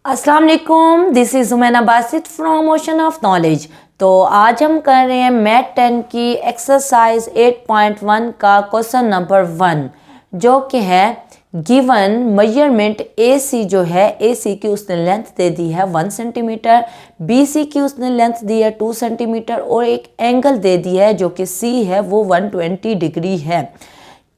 अस्सलाम वालेकुम, this is Zumaina Basit from ocean of knowledge. तो आज हम कर रहे हैं मैथ 10 की एक्सरसाइज 8.1 का क्वेश्चन नंबर 1, जो कि है गिवन मेजरमेंट ए सी जो है ए सी की उसने लेंथ दे दी है 1 सेंटीमीटर, बी सी की उसने लेंथ दी है 2 सेंटीमीटर और एक एंगल दे दी है जो कि सी है वो 120 डिग्री है।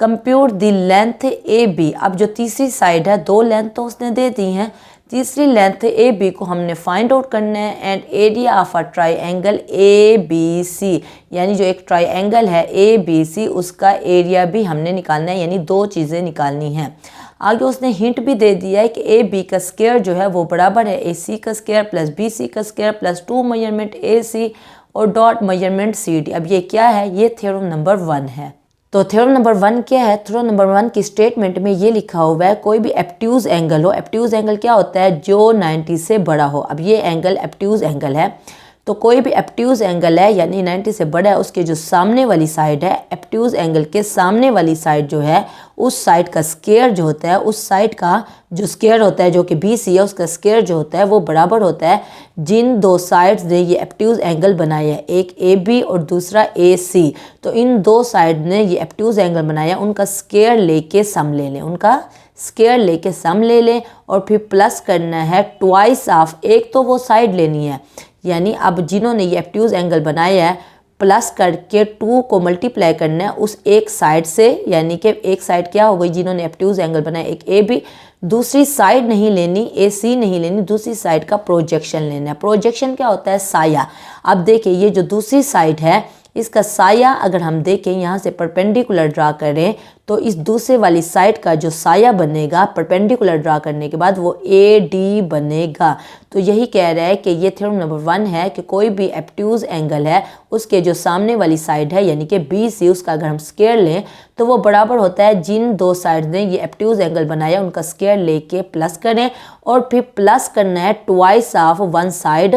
Compute the length A B. अब जो तीसरी साइड है, दो लेंथ तो उसने दे दी हैं, तीसरी लेंथ ए बी को हमने फाइंड आउट करना है। And area of a triangle A B C, यानी जो एक ट्राइंगल है ए बी सी उसका एरिया भी हमने निकालना है, यानी दो चीज़ें निकालनी हैं। आगे उसने हिंट भी दे दिया है कि ए बी का स्क्वायर जो है वो बराबर है ए सी का स्क्वायर प्लस बी सी का स्क्वायर प्लस 2 मेजरमेंट ए सी और डॉट मेजरमेंट सी डी। अब ये क्या है? ये थ्योरम नंबर 1 है। तो थ्योरम नंबर 1 क्या है? थ्योरम नंबर 1 की स्टेटमेंट में ये लिखा हुआ है कोई भी एब्ट्यूज एंगल हो। एब्ट्यूज एंगल क्या होता है? जो 90 से बड़ा हो। अब ये एंगल एब्ट्यूज एंगल है, तो कोई भी एब्ट्यूज एंगल है यानी 90 से बड़ा है, उसके जो सामने वाली साइड है, एब्ट्यूज एंगल के सामने वाली साइड जो है उस साइड का स्क्वायर जो होता है, उस साइड का जो स्क्वायर होता है जो कि बी सी है, उसका स्क्वायर जो होता है वो बराबर होता है जिन दो साइड्स ने ये एब्ट्यूज एंगल बनाया है, एक ए बी और दूसरा ए सी। तो इन दो साइड ने ये एब्ट्यूज एंगल बनाया, उनका स्क्वायर लेके सम ले लें, उनका स्क्वायर लेके सम ले लें और फिर प्लस करना है ट्वाइस ऑफ, एक तो वो साइड लेनी है, यानी अब जिन्होंने ये एब्ट्यूज एंगल बनाया है प्लस करके 2 को मल्टीप्लाई करना है उस एक साइड से, यानी कि एक साइड क्या हो गई जिन्होंने एब्ट्यूज एंगल बनाया एक ए बी, दूसरी साइड नहीं लेनी ए सी नहीं लेनी, दूसरी साइड का प्रोजेक्शन लेना है। प्रोजेक्शन क्या होता है? साया। अब देखिए ये जो दूसरी साइड है इसका साया अगर हम देखें यहाँ से परपेंडिकुलर ड्रा करें तो इस दूसरे वाली साइड का जो साया बनेगा परपेंडिकुलर ड्रा करने के बाद वो ए डी बनेगा। तो यही कह रहा है कि ये थ्योरम नंबर 1 है कि कोई भी एब्ट्यूज एंगल है उसके जो सामने वाली साइड है यानी कि बी सी, उसका अगर हम स्क्वायर लें तो वो बराबर होता है जिन दो साइड ने ये एब्ट्यूज एंगल बनाया उनका स्क्वायर लेके प्लस करें और फिर प्लस करना है twice of one side,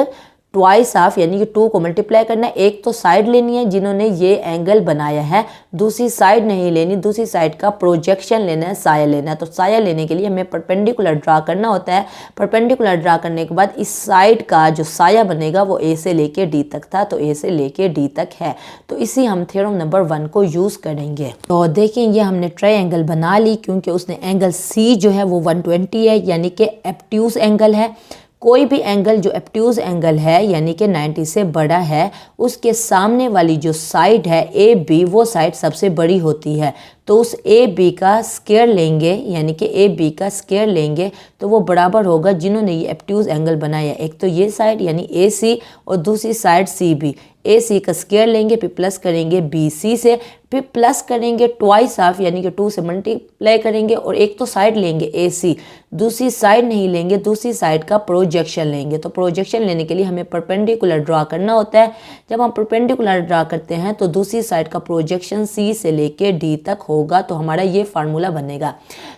twice of यानी कि 2 को मल्टीप्लाई करना है, एक तो साइड लेनी है जिन्होंने ये एंगल बनाया है, दूसरी साइड नहीं लेनी, दूसरी साइड का प्रोजेक्शन लेना है, साया लेना है। तो साया लेने के लिए हमें परपेंडिकुलर ड्रा करना होता है। परपेंडिकुलर ड्रा करने के बाद इस साइड का जो साया बनेगा वो ए से लेके डी तक था, तो ए से लेके डी तक है। तो इसी हम थ्योरम नंबर 1 को यूज़ करेंगे। तो देखें ये हमने ट्रायंगल बना ली क्योंकि उसने एंगल सी जो है वो 120 है यानी कि एब्ट्यूज एंगल है। कोई भी एंगल जो एब्ट्यूज एंगल है यानी कि 90 से बड़ा है उसके सामने वाली जो साइड है ए बी, वो साइड सबसे बड़ी होती है। तो उस ए बी का स्क्वायर लेंगे यानी कि ए बी का स्क्वायर लेंगे तो वो बराबर होगा जिन्होंने ये एब्ट्यूज एंगल बनाया, एक तो ये साइड यानी ए सी और दूसरी साइड सी बी। ए सी का स्क्वायर लेंगे फिर प्लस करेंगे बी सी से, फिर प्लस करेंगे ट्वाइस ऑफ यानी कि 2 से मल्टीप्लाई करेंगे और एक तो साइड लेंगे ए सी, दूसरी साइड नहीं लेंगे, दूसरी साइड का प्रोजेक्शन लेंगे। तो प्रोजेक्शन लेने के लिए हमें परपेंडिकुलर ड्रा करना होता है। जब हम परपेंडिकुलर ड्रा करते हैं तो दूसरी साइड का प्रोजेक्शन सी से लेके डी तक होगा, तो हमारा ये फार्मूला बनेगा।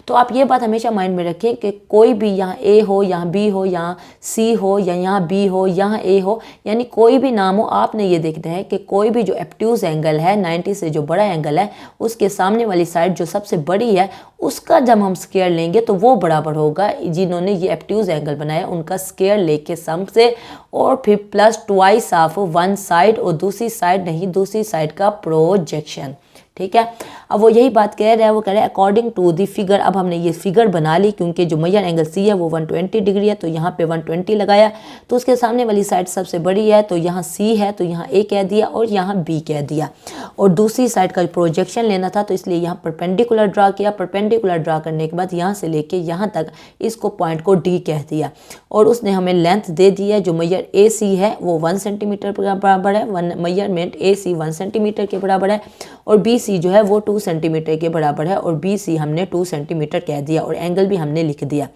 तो आप ये बात हमेशा माइंड में रखें कि कोई भी यहाँ ए हो, यहाँ बी हो, यहाँ सी हो या यहाँ बी हो, यहाँ ए हो, यानी कोई भी नाम हो, आपने ये देखना है कि कोई भी जो एब्ट्यूज एंगल है 90 से जो बड़ा एंगल है उसके सामने वाली साइड जो सबसे बड़ी है उसका जब हम स्क्वायर लेंगे तो वो बराबर होगा जिन्होंने ये एब्ट्यूज एंगल बनाया उनका स्क्वायर लेके सम से और फिर plus twice of one side और दूसरी साइड नहीं, दूसरी साइड का प्रोजेक्शन। ठीक है, अब वो यही बात कह रहा है, वो कह रहा है अकॉर्डिंग टू दी फिगर। अब हमने ये फिगर बना ली क्योंकि जो मेजर एंगल सी है वो 120 डिग्री है, तो यहाँ पे 120 लगाया, तो उसके सामने वाली साइड सबसे बड़ी है तो यहाँ सी है तो यहाँ ए कह दिया और यहाँ बी कह दिया, और दूसरी साइड का प्रोजेक्शन लेना था तो इसलिए यहाँ परपेंडिकुलर ड्रा किया। परपेंडिकुलर ड्रा करने के बाद यहाँ से लेके यहाँ तक इसको पॉइंट को डी कह दिया और उसने हमें लेंथ दे दी है। जो मेजर ए सी है वो 1 सेंटीमीटर के बराबर है, मेजरमेंट ए सी 1 सेंटीमीटर के बराबर है और बी सी जो है वो 2 सेंटीमीटर के बराबर है और बी सी हमने 2 सेंटीमीटर कह दिया और एंगल भी हमने लिख दिया।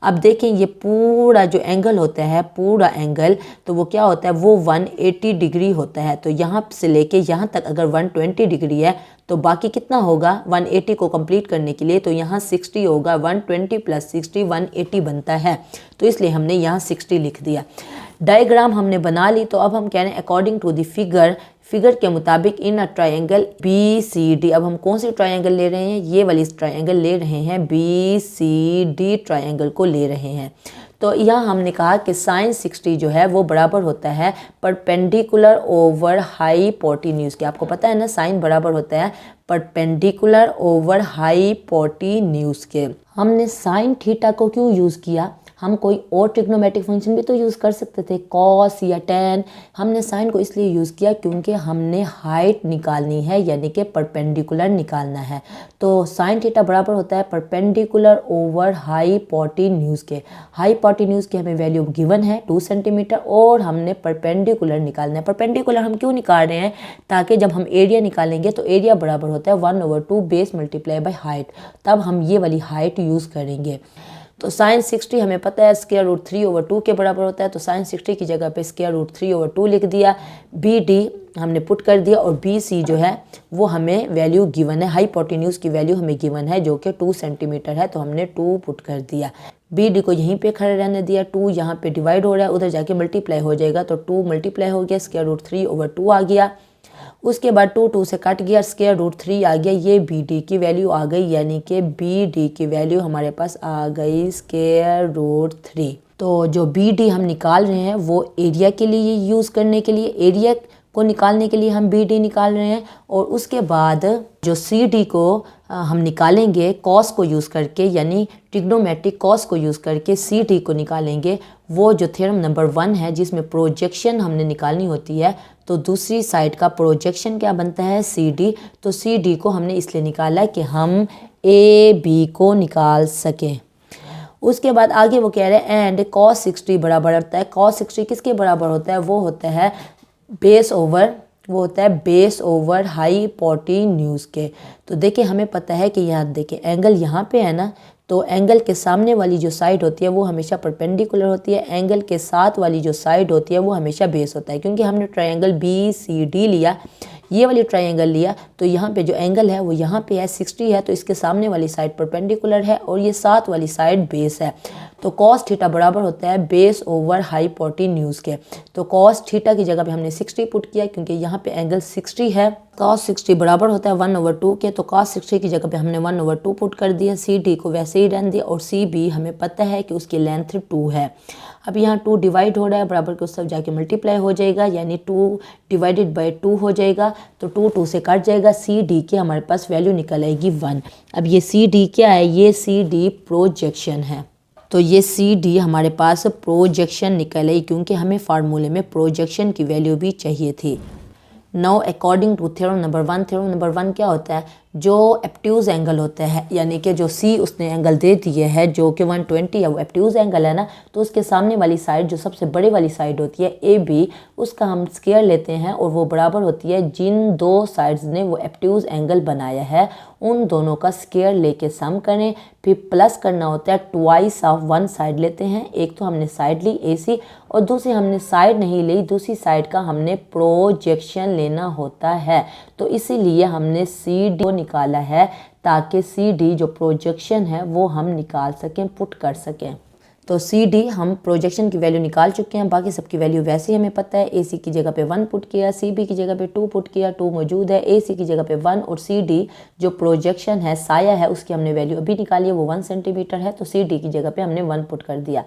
अब देखें ये पूरा जो एंगल होता है, पूरा एंगल तो वो क्या होता है? वो 180 डिग्री होता है। तो यहाँ से लेके यहाँ तक अगर 120 डिग्री है तो बाकी कितना होगा 180 को कंप्लीट करने के लिए? तो यहाँ 60 होगा, 120 प्लस 60 180 बनता है, तो इसलिए हमने यहाँ 60 लिख दिया। डायग्राम हमने बना ली, तो अब हम कह रहे हैं according to the figure, figure के मुताबिक in a triangle B C D. अब हम कौन सी ट्रायंगल ले रहे हैं? ये वाली ट्रायंगल ले रहे हैं, बी सी डी ट्रायंगल को ले रहे हैं। तो यहाँ हमने कहा कि साइन 60 जो है वो बराबर होता है परपेंडिकुलर ओवर हाइपोटेन्यूज के। आपको पता है ना, साइन बराबर होता है परपेंडिकुलर ओवर हाइपोटेन्यूज के। हमने साइन थीटा को क्यों यूज़ किया? हम कोई और ट्रिग्नोमेट्रिक फंक्शन भी तो यूज़ कर सकते थे, कॉस या टेन। हमने साइन को इसलिए यूज़ किया क्योंकि हमने हाइट निकालनी है, यानी कि परपेंडिकुलर निकालना है। तो साइन थीटा बराबर होता है परपेंडिकुलर ओवर हाइपोटेन्यूज के। हाइपोटेन्यूज की हमें वैल्यू गिवन है 2 सेंटीमीटर और हमने परपेंडिकुलर निकालना है। परपेंडिकुलर हम क्यों निकाल रहे हैं? ताकि जब हम एरिया निकालेंगे तो एरिया बराबर होता है 1/2 बेस मल्टीप्लाई बाई हाइट, तब हम ये वाली हाइट यूज़ करेंगे। तो साइन 60 हमें पता है स्क्वायर रूट 3/2 के बराबर होता है, तो साइन 60 की जगह पे स्क्वायर रूट 3/2 लिख दिया। बी डी हमने पुट कर दिया और बी सी जो है वो हमें वैल्यू गिवन है, हाइपोटेन्यूज की वैल्यू हमें गिवन है जो कि 2 सेंटीमीटर है, तो हमने 2 पुट कर दिया। बी डी को यहीं पे खड़े रहने दिया, 2 यहाँ पे डिवाइड हो रहा है, उधर जाके मल्टीप्लाई हो जाएगा, तो 2 मल्टीप्लाई हो गया, स्क्वायर रूट 3/2 आ गया। उसके बाद 2 से कट गया, स्क्वायर रूट 3 आ गया, ये बी डी की वैल्यू आ गई, यानी कि बी डी की वैल्यू हमारे पास आ गई स्क्वायर रूट 3। तो जो बी डी हम निकाल रहे हैं वो एरिया के लिए यूज़ करने के लिए, एरिया को निकालने के लिए हम बी डी निकाल रहे हैं। और उसके बाद जो सी डी को हम निकालेंगे कॉस को यूज़ करके, यानी ट्रिग्नोमेट्रिक कॉस को यूज़ करके सी डी को निकालेंगे। वो जो थ्योरम नंबर 1 है जिसमें प्रोजेक्शन हमने निकालनी होती है, तो दूसरी साइड का प्रोजेक्शन क्या बनता है? C D. तो सी डी को हमने इसलिए निकाला कि हम ए बी को निकाल सकें। उसके बाद आगे वो कह रहे हैं एंड कॉस 60 बराबर होता है। कॉस 60 किसके बराबर होता है? वो होता है बेस ओवर हाइपोटेन्यूज के। तो देखिए हमें पता है कि यहाँ देखिए एंगल यहाँ पे है ना, तो एंगल के सामने वाली जो साइड होती है वो हमेशा परपेंडिकुलर होती है, एंगल के साथ वाली जो साइड होती है वो हमेशा बेस होता है। क्योंकि हमने ट्रायंगल बी सी डी लिया, ये वाली ट्रायंगल लिया, तो यहाँ पे जो एंगल है वो यहाँ पे है 60 है, तो इसके सामने वाली साइड परपेंडिकुलर है और ये साथ वाली साइड बेस है। तो कॉस थीटा बराबर होता है बेस ओवर हाइपोटेन्यूज के। तो कॉस थीटा की जगह पे हमने 60 पुट किया क्योंकि यहाँ पे एंगल 60 है। कॉस 60 बराबर होता है 1/2 के, तो कॉस 60 की जगह पे हमने 1/2 पुट कर दिया। सी डी को वैसे ही रहने दिया और सी बी हमें पता है कि उसकी लेंथ 2 है। अब यहाँ 2 डिवाइड हो रहा है, बराबर के उस सब जाके मल्टीप्लाई हो जाएगा, यानी 2 डिवाइडेड बाई 2 हो जाएगा, तो 2 से कट जाएगा। सी डी की हमारे पास वैल्यू निकल आएगी 1। अब ये सी डी क्या है? ये सी डी प्रोजेक्शन है। तो ये सी डी हमारे पास प्रोजेक्शन निकल आई क्योंकि हमें फार्मूले में प्रोजेक्शन की वैल्यू भी चाहिए थी। Now according to theorem number 1, theorem number 1 क्या होता है? जो एप्ट्यूज एंगल होता है, यानी कि जो सी उसने एंगल दे दिए है जो कि 120 है, वो एप्ट्यूज एंगल है ना, तो उसके सामने वाली साइड जो सबसे बड़ी वाली साइड होती है ए बी, उसका हम स्क्वायर लेते हैं और वो बराबर होती है जिन दो साइड्स ने वो एप्ट्यूज एंगल बनाया है उन दोनों का स्क्वायर लेके सम करें, फिर प्लस करना होता है ट्वाइस ऑफ वन साइड लेते हैं। एक तो हमने साइड ली ए सी और दूसरी हमने साइड नहीं ली, दूसरी साइड का हमने प्रोजेक्शन लेना होता है। तो इसीलिए हमने सी डी को निकाला है ताकि सी डी जो प्रोजेक्शन है वो हम निकाल सकें, पुट कर सकें। तो सी डी हम प्रोजेक्शन की वैल्यू निकाल चुके हैं, बाकी सबकी वैल्यू वैसे ही हमें पता है। ए सी की जगह पे 1 पुट किया, सी बी की जगह पे 2 पुट किया, 2 मौजूद है, ए सी की जगह पे 1 और सी डी जो प्रोजेक्शन है साया है उसकी हमने वैल्यू अभी निकाली है, वो 1 सेंटीमीटर है, तो सी डी की जगह पे हमने 1 पुट कर दिया।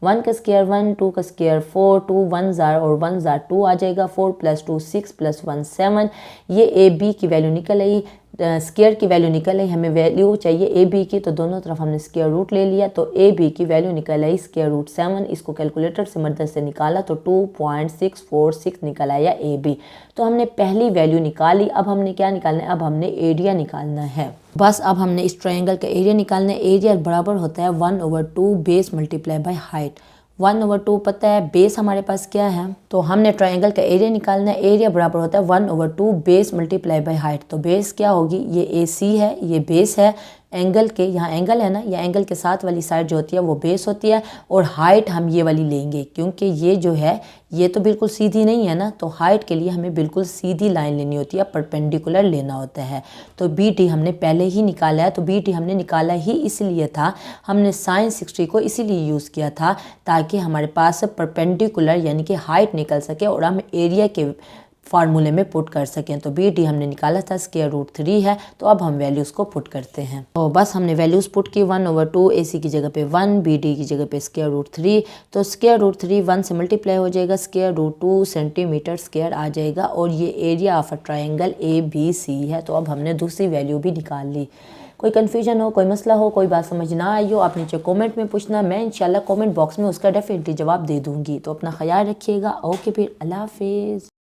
1 का स्क्वायर 1, 2 का स्क्वायर 4, 2 1 जार और 1 जार 2 आ जाएगा, 4 + 2 6 + 1 7। ये ए बी की वैल्यू निकल आई, स्क्वायर की वैल्यू निकल आई, हमें वैल्यू चाहिए ए बी की, तो दोनों तरफ हमने स्क्वायर रूट ले लिया, तो ए बी की वैल्यू निकल आई स्क्वायर रूट 7। इसको कैलकुलेटर से मदद से निकाला तो 2.646 निकल आया ए बी। तो हमने पहली वैल्यू निकाली। अब हमने क्या निकालना है? अब हमने एरिया निकालना है। बस अब हमने इस ट्रायंगल का एरिया निकालना है। एरिया बराबर होता है 1/2 बेस मल्टीप्लाई बाई हाइट। 1/2 पता है, बेस हमारे पास क्या है, तो हमने ट्रायंगल का एरिया निकालना है। एरिया बराबर होता है 1/2 बेस मल्टीप्लाई बाई हाइट। तो बेस क्या होगी? ये ए सी है, ये बेस है, एंगल के यहाँ एंगल है ना, या एंगल के साथ वाली साइड जो होती है वो बेस होती है, और हाइट हम ये वाली लेंगे क्योंकि ये जो है ये तो बिल्कुल सीधी नहीं है ना, तो हाइट के लिए हमें बिल्कुल सीधी लाइन लेनी होती है, परपेंडिकुलर लेना होता है। तो बी टी हमने पहले ही निकाला है, तो बी टी हमने निकाला ही इसलिए था, हमने साइन 60 को इसीलिए यूज़ किया था ताकि हमारे पास परपेंडिकुलर यानी कि हाइट निकल सके और हम एरिया के फार्मूले में पुट कर सकें। तो बी डी हमने निकाला था, √3 है। तो अब हम वैल्यूज़ को पुट करते हैं। तो बस हमने वैल्यूज़ पुट की, 1/2 AC की जगह पे 1, BD की जगह पे √3। तो √3 1 से मल्टीप्लाई हो जाएगा, √2 सेंटीमीटर स्क्वायर आ जाएगा। और ये area of a triangle ABC है। तो अब हमने दूसरी वैल्यू भी निकाल ली। कोई कन्फ्यूजन हो, कोई मसला हो, कोई बात समझ ना आई हो, आप नीचे कमेंट में पूछना, मैं इंशाल्लाह कमेंट बॉक्स में उसका डेफिनेटली जवाब दे दूँगी। तो अपना ख्याल रखिएगा। ओके, फिर अल्लाह हाफिज़।